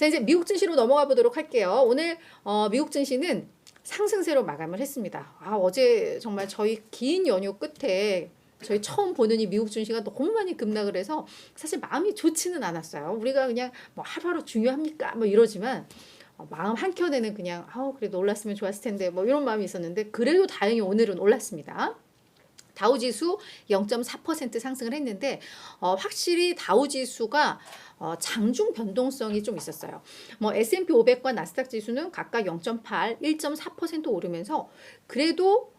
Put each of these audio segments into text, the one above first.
자, 이제 미국 증시로 넘어가 보도록 할게요. 오늘 미국 증시는 상승세로 마감을 했습니다. 어제 정말 저희 긴 연휴 끝에 저희 처음 보는 이 미국 증시가 너무 많이 급락을 해서 사실 마음이 좋지는 않았어요. 우리가 그냥 뭐 하루하루 중요합니까? 뭐 이러지만 마음 한켠에는 그냥 그래도 올랐으면 좋았을 텐데 뭐 이런 마음이 있었는데 그래도 다행히 오늘은 올랐습니다. 다우지수 0.4% 상승을 했는데 확실히 다우지수가 장중 변동성이 좀 있었어요. 뭐 S&P 500과 나스닥 지수는 각각 0.8, 1.4% 오르면서 그래도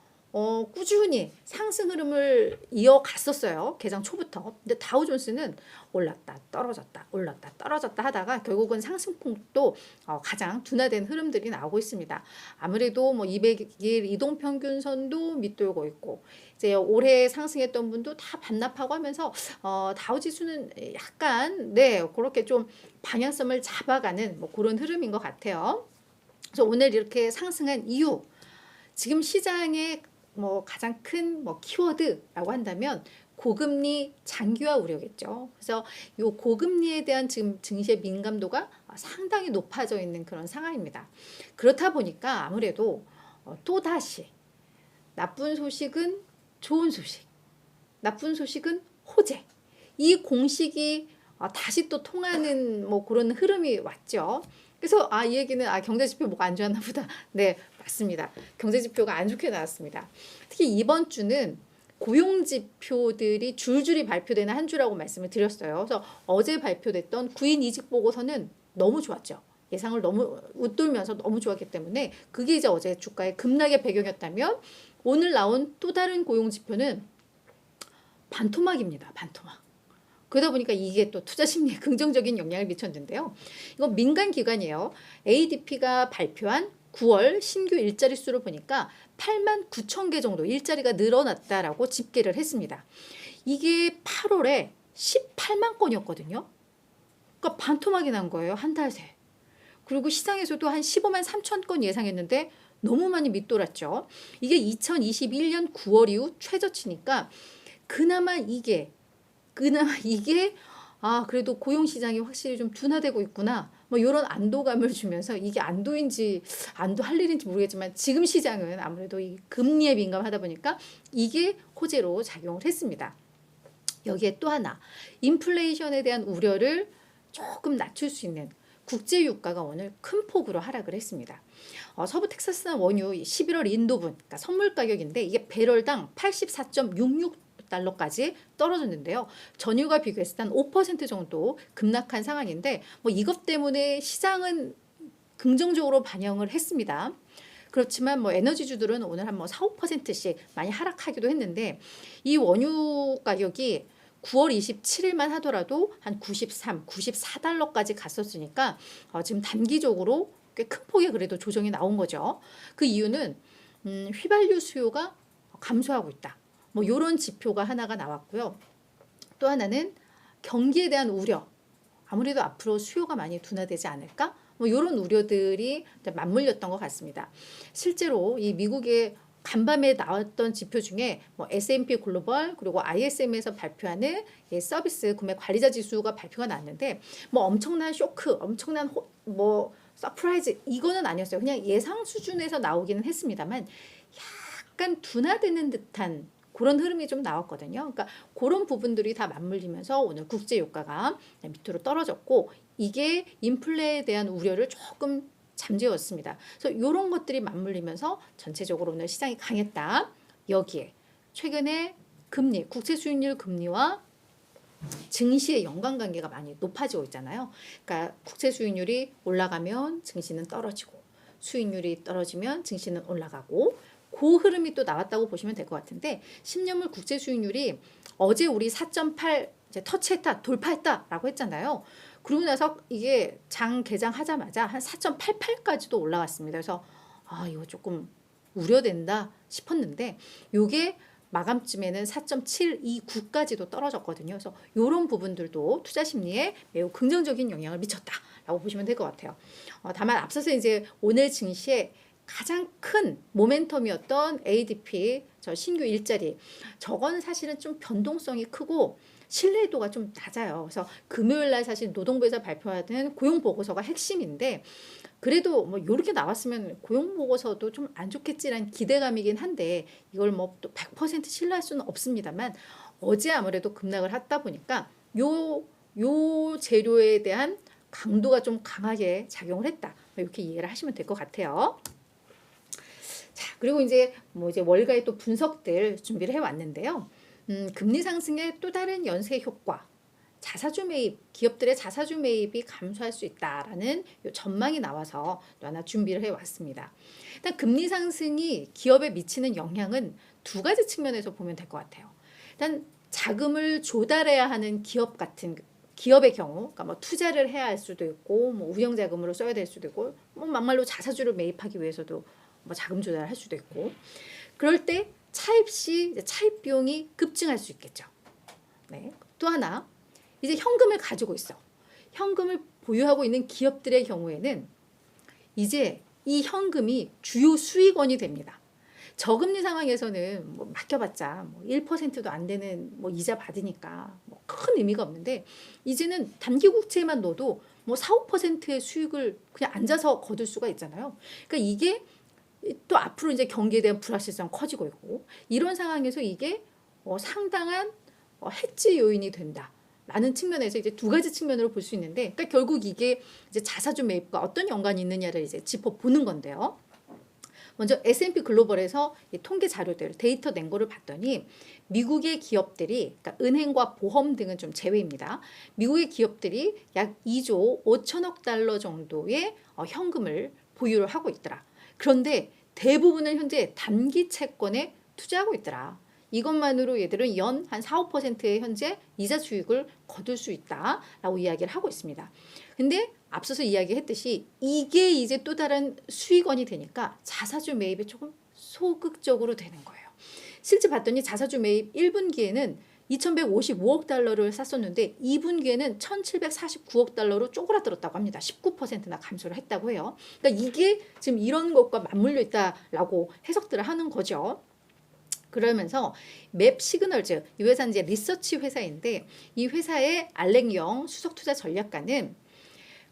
꾸준히 상승 흐름을 이어갔었어요. 개장 초부터. 근데 다우존스는 올랐다 떨어졌다 올랐다 떨어졌다 하다가 결국은 상승폭도 가장 둔화된 흐름들이 나오고 있습니다. 아무래도 뭐 200일 이동평균선도 밑돌고 있고 이제 올해 상승했던 분도 다 반납하고 하면서 다우지수는 약간 그렇게 좀 방향성을 잡아가는 뭐 그런 흐름인 것 같아요. 그래서 오늘 이렇게 상승한 이유, 지금 시장의 뭐 가장 큰 뭐 키워드라고 한다면 고금리 장기화 우려겠죠. 그래서 이 고금리에 대한 지금 증시의 민감도가 상당히 높아져 있는 그런 상황입니다. 그렇다 보니까 아무래도 또다시 나쁜 소식은 좋은 소식, 나쁜 소식은 호재, 이 공식이 다시 또 통하는 뭐 그런 흐름이 왔죠. 그래서 이 얘기는 경제지표 뭐가 안 좋았나 보다. 네, 맞습니다. 경제지표가 안 좋게 나왔습니다. 특히 이번 주는 고용지표들이 줄줄이 발표되는 한 주라고 말씀을 드렸어요. 그래서 어제 발표됐던 구인 이직 보고서는 너무 좋았죠. 예상을 너무 웃돌면서 너무 좋았기 때문에 그게 이제 어제 주가의 급락의 배경이었다면 오늘 나온 또 다른 고용지표는 반토막입니다. 반토막. 그러다 보니까 이게 또 투자 심리에 긍정적인 영향을 미쳤는데요. 이건 민간 기관이에요. ADP가 발표한 9월 신규 일자리 수를 보니까 8만 9천 개 정도 일자리가 늘어났다라고 집계를 했습니다. 이게 8월에 18만 건이었거든요. 그러니까 반토막이 난 거예요. 한 달 새. 그리고 시장에서도 한 15만 3천 건 예상했는데 너무 많이 밑돌았죠. 이게 2021년 9월 이후 최저치니까 그나마 이게 그래도 고용시장이 확실히 좀 둔화되고 있구나 뭐 이런 안도감을 주면서 이게 안도인지 안도할 일인지 모르겠지만 지금 시장은 아무래도 이 금리에 민감하다 보니까 이게 호재로 작용을 했습니다. 여기에 또 하나 인플레이션에 대한 우려를 조금 낮출 수 있는 국제유가가 오늘 큰 폭으로 하락을 했습니다. 서부 텍사스산 원유 11월 인도분 그러니까 선물 가격인데 이게 배럴당 84.66달러까지 떨어졌는데요. 전일과 비교했을 때 한 5% 정도 급락한 상황인데 뭐 이것 때문에 시장은 긍정적으로 반영을 했습니다. 그렇지만 뭐 에너지주들은 오늘 한 뭐 4, 5%씩 많이 하락하기도 했는데 이 원유 가격이 9월 27일만 하더라도 한 93, 94달러까지 갔었으니까 지금 단기적으로 꽤 큰 폭의 그래도 조정이 나온 거죠. 그 이유는 휘발유 수요가 감소하고 있다. 뭐 이런 지표가 하나가 나왔고요. 또 하나는 경기에 대한 우려. 아무래도 앞으로 수요가 많이 둔화되지 않을까? 뭐 이런 우려들이 맞물렸던 것 같습니다. 실제로 이 미국의 간밤에 나왔던 지표 중에 뭐 S&P 글로벌 그리고 ISM에서 발표하는 서비스 구매 관리자 지수가 발표가 났는데 뭐 엄청난 쇼크, 엄청난 뭐 서프라이즈 이거는 아니었어요. 그냥 예상 수준에서 나오기는 했습니다만 약간 둔화되는 듯한 그런 흐름이 좀 나왔거든요. 그러니까 그런 부분들이 다 맞물리면서 오늘 국제유가가 밑으로 떨어졌고 이게 인플레에 대한 우려를 조금 잠재웠습니다. 그래서 이런 것들이 맞물리면서 전체적으로 오늘 시장이 강했다. 여기에 최근에 금리, 국채 수익률 금리와 증시의 연관관계가 많이 높아지고 있잖아요. 그러니까 국채 수익률이 올라가면 증시는 떨어지고 수익률이 떨어지면 증시는 올라가고 그 흐름이 또 나왔다고 보시면 될 것 같은데 10년물 국채 수익률이 어제 우리 4.8 이제 터치했다, 돌파했다라고 했잖아요. 그러고 나서 이게 장 개장하자마자 한 4.88까지도 올라갔습니다. 그래서 이거 조금 우려된다 싶었는데 이게 마감쯤에는 4.729까지도 떨어졌거든요. 그래서 이런 부분들도 투자 심리에 매우 긍정적인 영향을 미쳤다라고 보시면 될 것 같아요. 다만 앞서서 이제 오늘 증시에 가장 큰 모멘텀이었던 ADP 저 신규 일자리 저건 사실은 좀 변동성이 크고 신뢰도가 좀 낮아요. 그래서 금요일 날 사실 노동부에서 발표하는 고용 보고서가 핵심인데 그래도 뭐 요렇게 나왔으면 고용 보고서도 좀 안 좋겠지라는 기대감이긴 한데 이걸 뭐 또 100% 신뢰할 수는 없습니다만 어제 아무래도 급락을 하다 보니까 요 재료에 대한 강도가 좀 강하게 작용을 했다. 이렇게 이해를 하시면 될 것 같아요. 자, 그리고 이제 월가의 또 분석들 준비를 해왔는데요. 금리 상승의 또 다른 연쇄 효과, 자사주 매입, 기업들의 자사주 매입이 감소할 수 있다라는 요 전망이 나와서 또 하나 준비를 해왔습니다. 일단 금리 상승이 기업에 미치는 영향은 두 가지 측면에서 보면 될 것 같아요. 일단 자금을 조달해야 하는 기업의 경우, 그러니까 뭐 투자를 해야 할 수도 있고, 뭐 운영 자금으로 써야 될 수도 있고, 뭐 막말로 자사주를 매입하기 위해서도 뭐 자금 조달을 할 수도 있고, 그럴 때 차입 시 차입 비용이 급증할 수 있겠죠. 네. 또 하나, 이제 현금을 가지고 있어. 현금을 보유하고 있는 기업들의 경우에는 이제 이 현금이 주요 수익원이 됩니다. 저금리 상황에서는 뭐 맡겨봤자 뭐 1%도 안 되는 뭐 이자 받으니까 뭐 큰 의미가 없는데 이제는 단기 국채만 넣어도 뭐 4, 5%의 수익을 그냥 앉아서 거둘 수가 있잖아요. 그러니까 이게 또 앞으로 이제 경기에 대한 불확실성 커지고 있고 이런 상황에서 이게 상당한 해지 요인이 된다. 라는 측면에서 이제 두 가지 측면으로 볼 수 있는데, 그러니까 결국 이게 이제 자사주 매입과 어떤 연관이 있느냐를 이제 짚어보는 건데요. 먼저 S&P 글로벌에서 이 통계 자료들, 데이터 낸 거를 봤더니 미국의 기업들이, 그러니까 은행과 보험 등은 좀 제외입니다. 미국의 기업들이 약 2조 5천억 달러 정도의 현금을 보유를 하고 있더라. 그런데 대부분은 현재 단기 채권에 투자하고 있더라. 이것만으로 얘들은 연 한 4, 5%의 현재 이자 수익을 거둘 수 있다라고 이야기를 하고 있습니다. 근데 앞서서 이야기했듯이 이게 이제 또 다른 수익원이 되니까 자사주 매입이 조금 소극적으로 되는 거예요. 실제 봤더니 자사주 매입 1분기에는 2,155억 달러를 샀었는데 2분기에는 1,749억 달러로 쪼그라들었다고 합니다. 19%나 감소를 했다고 해요. 그러니까 이게 지금 이런 것과 맞물려 있다라고 해석들을 하는 거죠. 그러면서 맵 시그널즈, 이 회사는 이제 리서치 회사인데 이 회사의 알렉 영 수석 투자 전략가는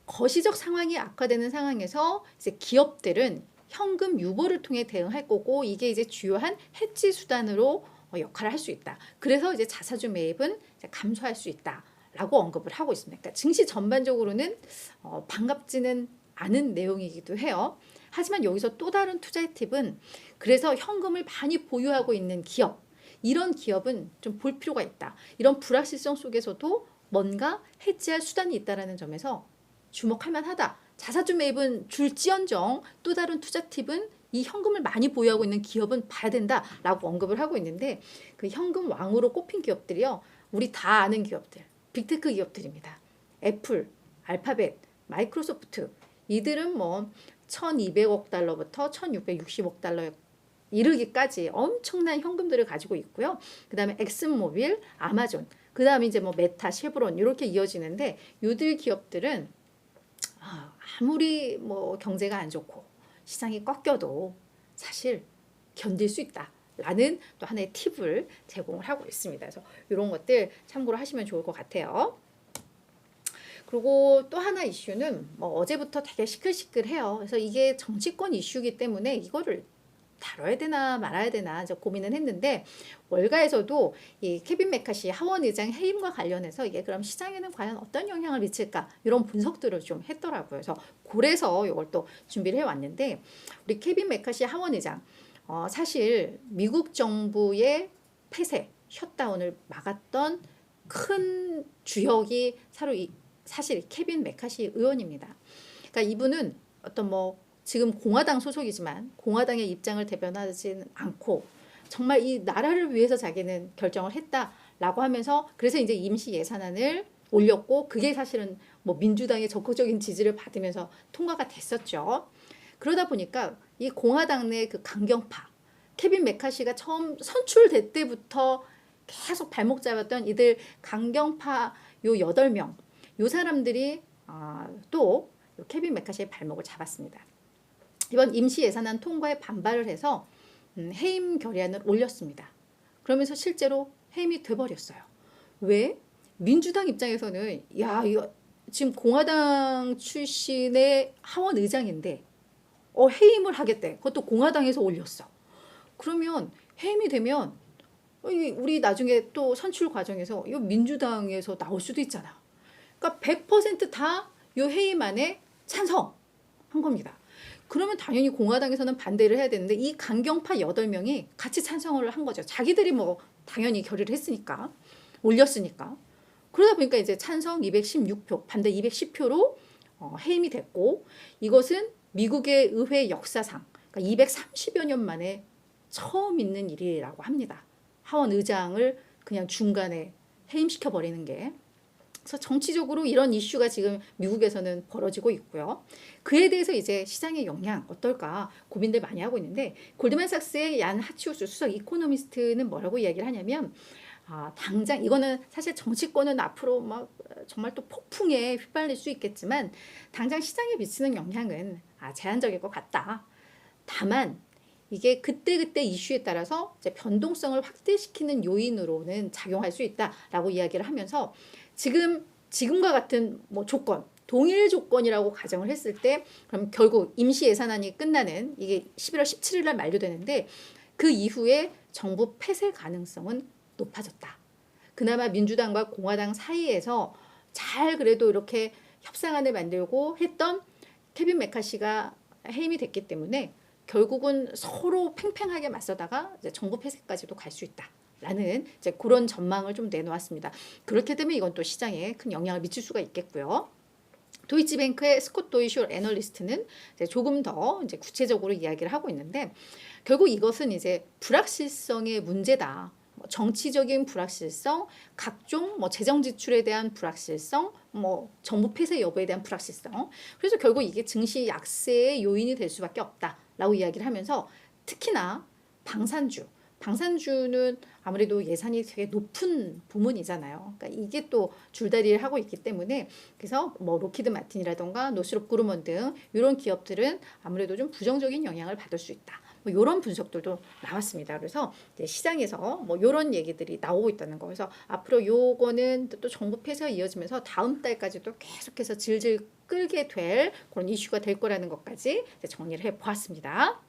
거시적 상황이 악화되는 상황에서 이제 기업들은 현금 유보를 통해 대응할 거고 이게 이제 주요한 해지 수단으로 역할을 할 수 있다. 그래서 이제 자사주 매입은 이제 감소할 수 있다라고 언급을 하고 있습니다. 그러니까 증시 전반적으로는 반갑지는 않은 내용이기도 해요. 하지만 여기서 또 다른 투자의 팁은 그래서 현금을 많이 보유하고 있는 기업, 이런 기업은 좀 볼 필요가 있다. 이런 불확실성 속에서도 뭔가 해지할 수단이 있다는 점에서 주목할 만하다. 자사주 매입은 줄지언정 또 다른 투자 팁은 이 현금을 많이 보유하고 있는 기업은 봐야 된다라고 언급을 하고 있는데 그 현금 왕으로 꼽힌 기업들이요. 우리 다 아는 기업들, 빅테크 기업들입니다. 애플, 알파벳, 마이크로소프트 이들은 뭐 1,200억 달러부터 1,660억 달러 이르기까지 엄청난 현금들을 가지고 있고요. 그 다음에 엑슨모빌, 아마존, 그 다음에 이제 뭐 메타, 쉐브론 이렇게 이어지는데 요들 기업들은 아무리 뭐 경제가 안 좋고 시장이 꺾여도 사실 견딜 수 있다라는 또 하나의 팁을 제공을 하고 있습니다. 그래서 이런 것들 참고로 하시면 좋을 것 같아요. 그리고 또 하나 이슈는 뭐 어제부터 되게 시끌시끌해요. 그래서 이게 정치권 이슈이기 때문에 이거를 다뤄야 되나 말아야 되나 고민은 했는데 월가에서도 이 케빈 메카시 하원 의장 해임과 관련해서 이게 그럼 시장에는 과연 어떤 영향을 미칠까 이런 분석들을 좀 했더라고요. 그래서 그래서 이걸 또 준비를 해왔는데 우리 케빈 메카시 하원 의장 사실 미국 정부의 폐쇄, 셧다운을 막았던 큰 주역이 사실 케빈 메카시 의원입니다. 그러니까 이분은 어떤 뭐 지금 공화당 소속이지만 공화당의 입장을 대변하지는 않고 정말 이 나라를 위해서 자기는 결정을 했다라고 하면서 그래서 이제 임시 예산안을 올렸고 그게 사실은 뭐 민주당의 적극적인 지지를 받으면서 통과가 됐었죠. 그러다 보니까 이 공화당 내 그 강경파 케빈 메카시가 처음 선출될 때부터 계속 발목 잡았던 이들 강경파 요 8명 요 사람들이 또 케빈 메카시의 발목을 잡았습니다. 이번 임시 예산안 통과에 반발을 해서 해임 결의안을 올렸습니다. 그러면서 실제로 해임이 돼버렸어요. 왜? 민주당 입장에서는 야, 이거 지금 공화당 출신의 하원 의장인데 해임을 하겠대. 그것도 공화당에서 올렸어. 그러면 해임이 되면 우리 나중에 또 선출 과정에서 이 민주당에서 나올 수도 있잖아. 그러니까 100%다 이 해임안에 찬성한 겁니다. 그러면 당연히 공화당에서는 반대를 해야 되는데 이 강경파 8명이 같이 찬성을 한 거죠. 자기들이 뭐 당연히 결의를 했으니까, 올렸으니까. 그러다 보니까 이제 찬성 216표, 반대 210표로 해임이 됐고, 이것은 미국의 의회 역사상 그러니까 230여 년 만에 처음 있는 일이라고 합니다. 하원 의장을 그냥 중간에 해임시켜 버리는 게. 그래서 정치적으로 이런 이슈가 지금 미국에서는 벌어지고 있고요. 그에 대해서 이제 시장의 영향 어떨까 고민들 많이 하고 있는데, 골드만삭스의 얀 하치우스 수석 이코노미스트는 뭐라고 이야기를 하냐면, 당장 이거는 사실 정치권은 앞으로 막 정말 또 폭풍에 휘말릴 수 있겠지만 당장 시장에 미치는 영향은 제한적일 것 같다. 다만 이게 그때그때 이슈에 따라서 이제 변동성을 확대시키는 요인으로는 작용할 수 있다라고 이야기를 하면서, 지금과 같은 뭐 조건, 동일 조건이라고 가정을 했을 때 그럼 결국 임시 예산안이 끝나는 이게 11월 17일 날 만료되는데 그 이후에 정부 폐쇄 가능성은 높아졌다. 그나마 민주당과 공화당 사이에서 잘 그래도 이렇게 협상안을 만들고 했던 케빈 메카시가 해임이 됐기 때문에 결국은 서로 팽팽하게 맞서다가 이제 정부 폐쇄까지도 갈 수 있다. 라는 이제 그런 전망을 좀 내놓았습니다. 그렇게 되면 이건 또 시장에 큰 영향을 미칠 수가 있겠고요. 도이치뱅크의 스콧 도이쇼 애널리스트는 이제 조금 더 이제 구체적으로 이야기를 하고 있는데, 결국 이것은 이제 불확실성의 문제다. 정치적인 불확실성, 각종 재정 지출에 대한 불확실성, 정부 폐쇄 여부에 대한 불확실성. 그래서 결국 이게 증시 약세의 요인이 될 수밖에 없다라고 이야기를 하면서, 특히나 방산주는 아무래도 예산이 되게 높은 부문이잖아요. 그러니까 이게 또 줄다리를 하고 있기 때문에, 그래서 로키드 마틴이라던가 노스롭 그루먼 등 이런 기업들은 아무래도 좀 부정적인 영향을 받을 수 있다. 이런 분석들도 나왔습니다. 그래서 이제 시장에서 이런 얘기들이 나오고 있다는 거. 그래서 앞으로 요거는 또 정부 폐쇄가 이어지면서 다음 달까지도 계속해서 질질 끌게 될 그런 이슈가 될 거라는 것까지 정리를 해 보았습니다.